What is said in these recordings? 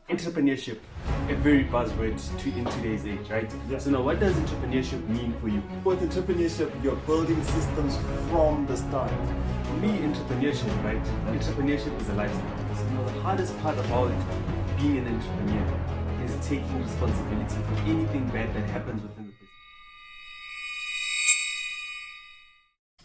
Entrepreneurship, a very buzzword in today's age, right? Yeah. So now, what does entrepreneurship mean for you? With entrepreneurship, you're building systems from the start. For me, entrepreneurship, right? Entrepreneurship is a lifestyle. So now, the hardest part about being an entrepreneur is taking responsibility for anything bad that happens within the business.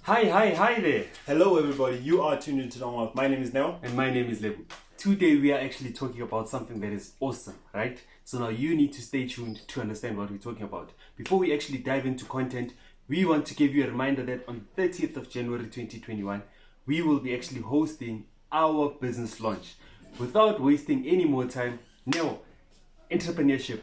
Hi there. Hello everybody, you are tuned into Down Wealth. My name is Neo. And my name is Lebu. Today we are actually talking about something that is awesome, right? So now you need to stay tuned to understand what we're talking about. Before we actually dive into content, we want to give you a reminder that on 30th of January 2021, we will be actually hosting our business launch. Without wasting any more time, Neo, entrepreneurship,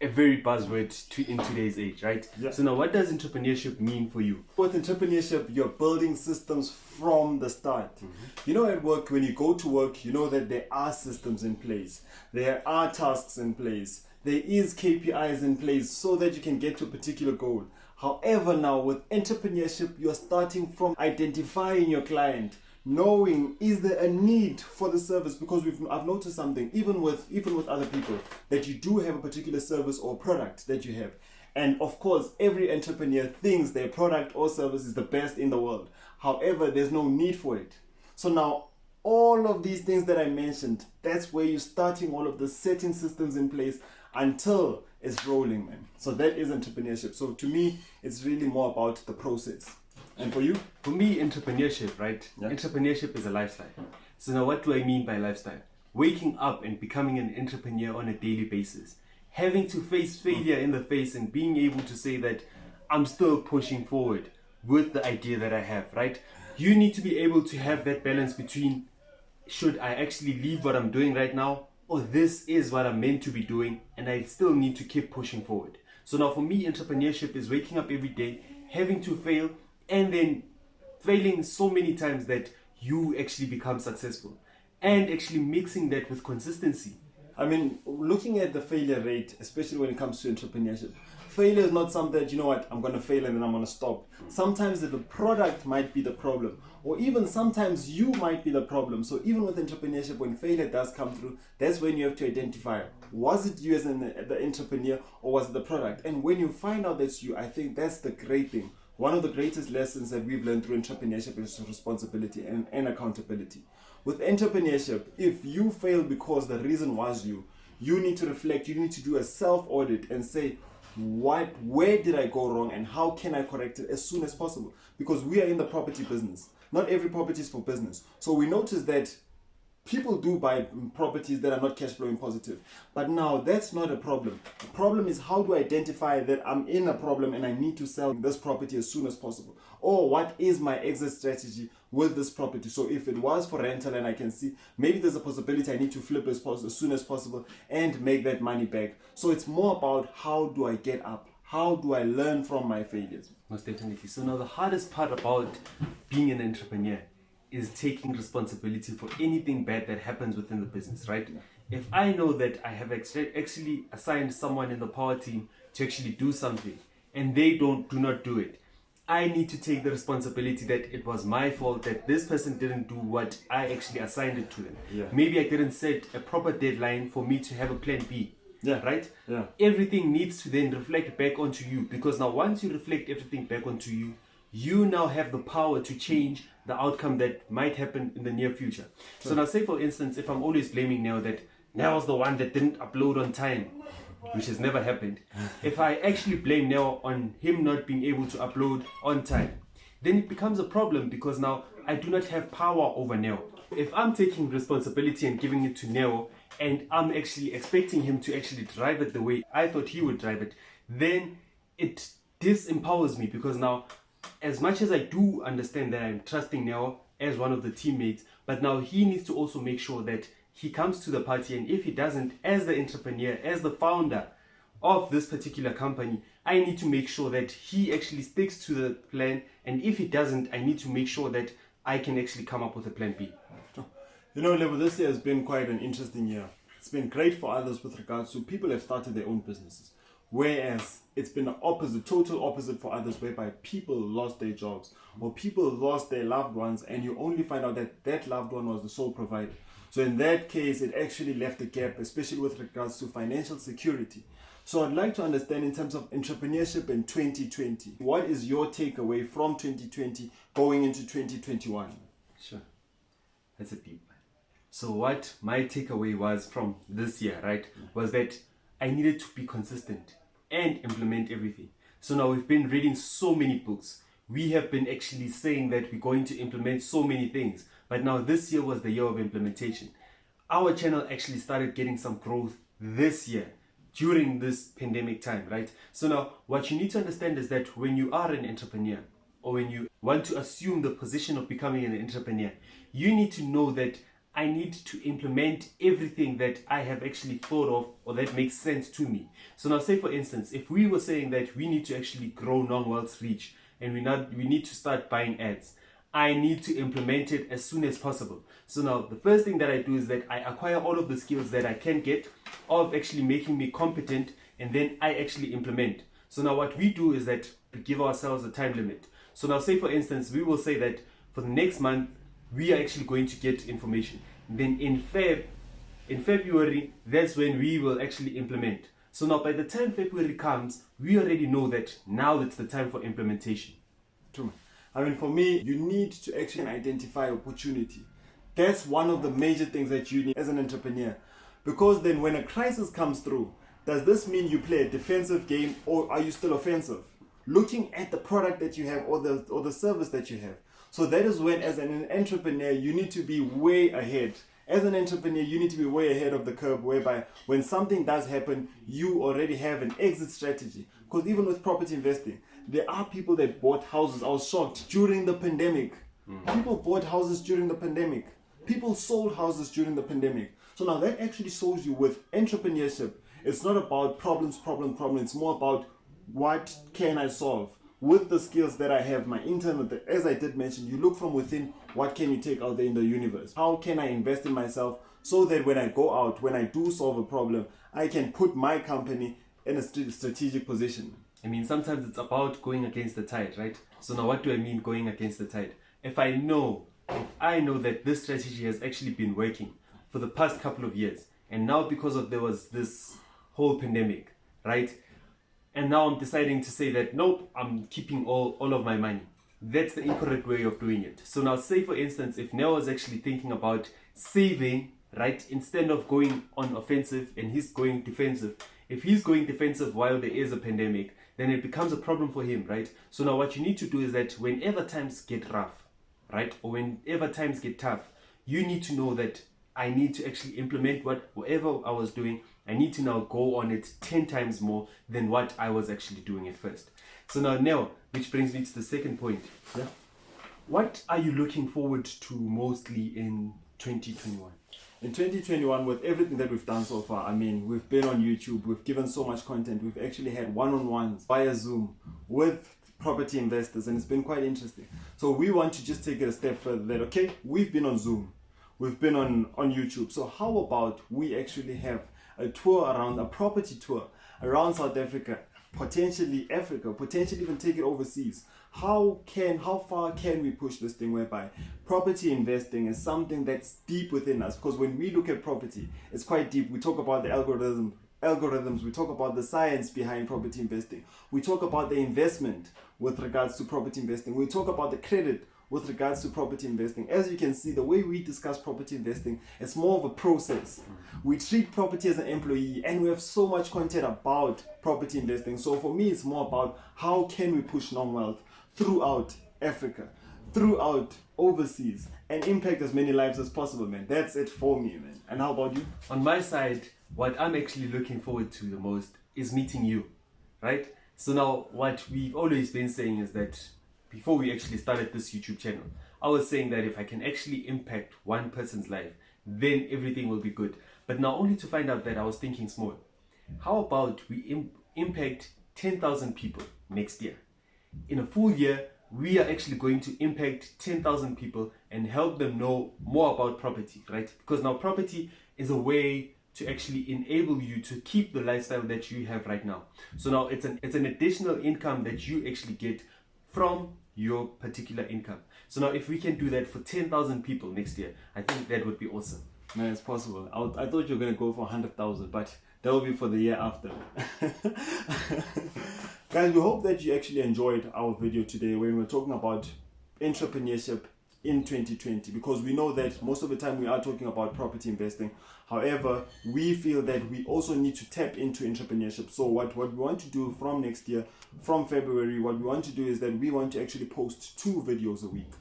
a very buzzword in today's age, right? Yeah. So now, what does entrepreneurship mean for you? With entrepreneurship, you're building systems from the start. You know, at work, when you go to work, you know that there are systems in place. There are tasks in place. There is KPIs in place so that you can get to a particular goal. However, now with entrepreneurship, you're starting from identifying your client, knowing is there a need for the service, because I've noticed something even with other people, that you do have a particular service or product that you have, and of course every entrepreneur thinks their product or service is the best in the world. However, there's no need for it. So now all of these things that I mentioned, that's where you're starting all of the setting systems in place until it's rolling, man. So that is entrepreneurship. So to me, it's really more about the process. And for you? For me, entrepreneurship, right? Yeah. Entrepreneurship is a lifestyle. So now what do I mean by lifestyle? Waking up and becoming an entrepreneur on a daily basis. Having to face failure in the face and being able to say that I'm still pushing forward with the idea that I have, right? You need to be able to have that balance between, should I actually leave what I'm doing right now, or this is what I'm meant to be doing and I still need to keep pushing forward. So now for me, entrepreneurship is waking up every day, having to fail, and then failing so many times that you actually become successful, and actually mixing that with consistency. I mean, looking at the failure rate, especially when it comes to entrepreneurship, failure is not something that, you know what, I'm going to fail and then I'm going to stop. Sometimes the product might be the problem, or even sometimes you might be the problem. So even with entrepreneurship, when failure does come through, that's when you have to identify, was it you as the entrepreneur, or was it the product? And when you find out that's you, I think that's the great thing. One of the greatest lessons that we've learned through entrepreneurship is responsibility and accountability. With entrepreneurship, if you fail because the reason was you need to reflect, you need to do a self-audit and say, where did I go wrong and how can I correct it as soon as possible? Because we are in the property business. Not every property is for business. So we notice that people do buy properties that are not cash flowing positive. But now that's not a problem. The problem is, how do I identify that I'm in a problem and I need to sell this property as soon as possible? Or what is my exit strategy with this property? So if it was for rental and I can see maybe there's a possibility I need to flip as soon as possible and make that money back. So it's more about, how do I get up? How do I learn from my failures? Most definitely. So now the hardest part about being an entrepreneur is taking responsibility for anything bad that happens within the business, right? If I know that I have actually assigned someone in the power team to actually do something and they do not do it, I need to take the responsibility that it was my fault that this person didn't do what I actually assigned it to them. Yeah. Maybe I didn't set a proper deadline for me to have a plan B. Yeah. Right? Yeah. Everything needs to then reflect back onto you, because now once you reflect everything back onto you, you now have the power to change the outcome that might happen in the near future. Sure. So now say for instance, if I'm always blaming Neo that Neo's the one that didn't upload on time, which has never happened. If I actually blame Neo on him not being able to upload on time, then it becomes a problem, because now I do not have power over Neo. If I'm taking responsibility and giving it to Neo, and I'm actually expecting him to actually drive it the way I thought he would drive it, then it disempowers me, because now, as much as I do understand that I'm trusting Neo as one of the teammates, but now he needs to also make sure that he comes to the party, and if he doesn't, as the entrepreneur, as the founder of this particular company, I need to make sure that he actually sticks to the plan, and if he doesn't, I need to make sure that I can actually come up with a plan B. You know, Level, this year has been quite an interesting year. It's been great for others with regards to people have started their own businesses. Whereas it's been the opposite, total opposite for others, whereby people lost their jobs or people lost their loved ones, and you only find out that that loved one was the sole provider. So in that case, it actually left a gap, especially with regards to financial security. So I'd like to understand in terms of entrepreneurship in 2020, what is your takeaway from 2020 going into 2021? Sure. That's a deep one. So what my takeaway was from this year, right, was that I needed to be consistent and implement everything. So now we've been reading so many books. We have been actually saying that we're going to implement so many things. But now this year was the year of implementation. Our channel actually started getting some growth this year during this pandemic time, right? So now what you need to understand is that when you are an entrepreneur, or when you want to assume the position of becoming an entrepreneur, you need to know that I need to implement everything that I have actually thought of or that makes sense to me. So now say for instance, if we were saying that we need to actually grow non-wealth reach and we need to start buying ads, I need to implement it as soon as possible. So now the first thing that I do is that I acquire all of the skills that I can get of actually making me competent, and then I actually implement. So now what we do is that we give ourselves a time limit. So now say for instance, we will say that for the next month, we are actually going to get information. Then in February, that's when we will actually implement. So now by the time February comes, we already know that now it's the time for implementation. True. I mean, for me, you need to actually identify opportunity. That's one of the major things that you need as an entrepreneur. Because then when a crisis comes through, does this mean you play a defensive game or are you still offensive? Looking at the product that you have or the service that you have. So that is when, as an entrepreneur, you need to be way ahead. As an entrepreneur, you need to be way ahead of the curve, whereby when something does happen, you already have an exit strategy. Because even with property investing, there are people that bought houses. I was shocked during the pandemic. People bought houses during the pandemic. People sold houses during the pandemic. So now that actually shows you with entrepreneurship, it's not about problem. It's more about what can I solve with the skills that I have, my internal. As I did mention, you look from within. What can you take out there in the universe? How can I invest in myself so that when I go out, when I do solve a problem, I can put my company in a strategic position? I mean, sometimes it's about going against the tide, right? So now what do I mean going against the tide? If I know that this strategy has actually been working for the past couple of years, and now because of there was this whole pandemic, right? And now I'm deciding to say that, nope, I'm keeping all of my money. That's the incorrect way of doing it. So now say for instance, if Neo was actually thinking about saving, right, instead of going on offensive and he's going defensive, if he's going defensive while there is a pandemic, then it becomes a problem for him, right? So now what you need to do is that whenever times get rough, right, or whenever times get tough, you need to know that I need to actually implement whatever I was doing. I need to now go on it 10 times more than what I was actually doing at first. So now, Neo, which brings me to the second point. Yeah. What are you looking forward to mostly in 2021? In 2021, with everything that we've done so far, I mean, we've been on YouTube, we've given so much content, we've actually had one-on-ones via Zoom with property investors, and it's been quite interesting. So we want to just take it a step further that, okay, we've been on Zoom, we've been on YouTube. So how about we actually have a tour around, a property tour around South Africa, potentially Africa, potentially even take it overseas. How far can we push this thing whereby property investing is something that's deep within us? Because when we look at property, it's quite deep. We talk about the algorithms, we talk about the science behind property investing, we talk about the investment with regards to property investing, we talk about the credit with regards to property investing. As you can see, the way we discuss property investing, it's more of a process. We treat property as an employee, and we have so much content about property investing. So for me, it's more about how can we push non-wealth throughout Africa, throughout overseas, and impact as many lives as possible, man. That's it for me, man. And how about you? On my side, what I'm actually looking forward to the most is meeting you, right? So now what we've always been saying is that before we actually started this YouTube channel, I was saying that if I can actually impact one person's life, then everything will be good. But now only to find out that I was thinking small. How about we impact 10,000 people next year? In a full year, we are actually going to impact 10,000 people and help them know more about property, right? Because now property is a way to actually enable you to keep the lifestyle that you have right now. So now it's an additional income that you actually get from your particular income. So now if we can do that for 10,000 people next year, I think that would be awesome. Man, it's possible. I thought you were going to go for 100,000, but that will be for the year after. Guys, we hope that you actually enjoyed our video today when we're talking about entrepreneurship in 2020, because we know that most of the time we are talking about property investing. However, we feel that we also need to tap into entrepreneurship. So what we want to do from next year, from February, what we want to do is that we want to actually post 2 videos a week.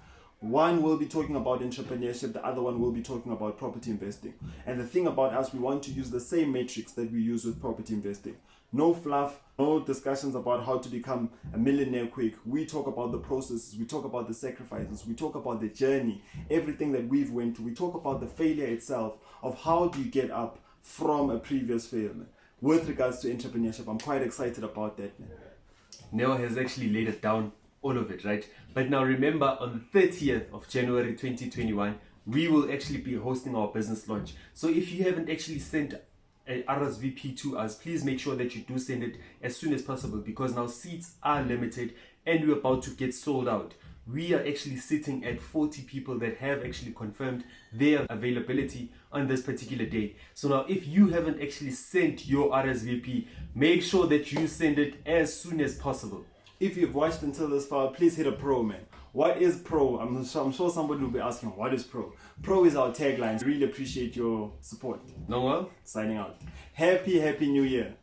One will be talking about entrepreneurship, the other one will be talking about property investing. And the thing about us, we want to use the same matrix that we use with property investing. No fluff, no discussions about how to become a millionaire quick. We talk about the processes, we talk about the sacrifices, we talk about the journey, everything that we've went through. We talk about the failure itself, of how do you get up from a previous failure. With regards to entrepreneurship, I'm quite excited about that, man. Neo has actually laid it down, all of it, right? But now remember, on the 30th of January 2021, we will actually be hosting our business launch. So if you haven't actually sent a RSVP to us, please make sure that you do send it as soon as possible, because now seats are limited and we're about to get sold out. We are actually sitting at 40 people that have actually confirmed their availability on this particular day. So now if you haven't actually sent your RSVP, make sure that you send it as soon as possible. If you've watched until this far, please hit a pro, man. What is pro? I'm sure somebody will be asking, what is pro? Pro is our tagline. Really appreciate your support. No, well, Signing out. Happy New Year.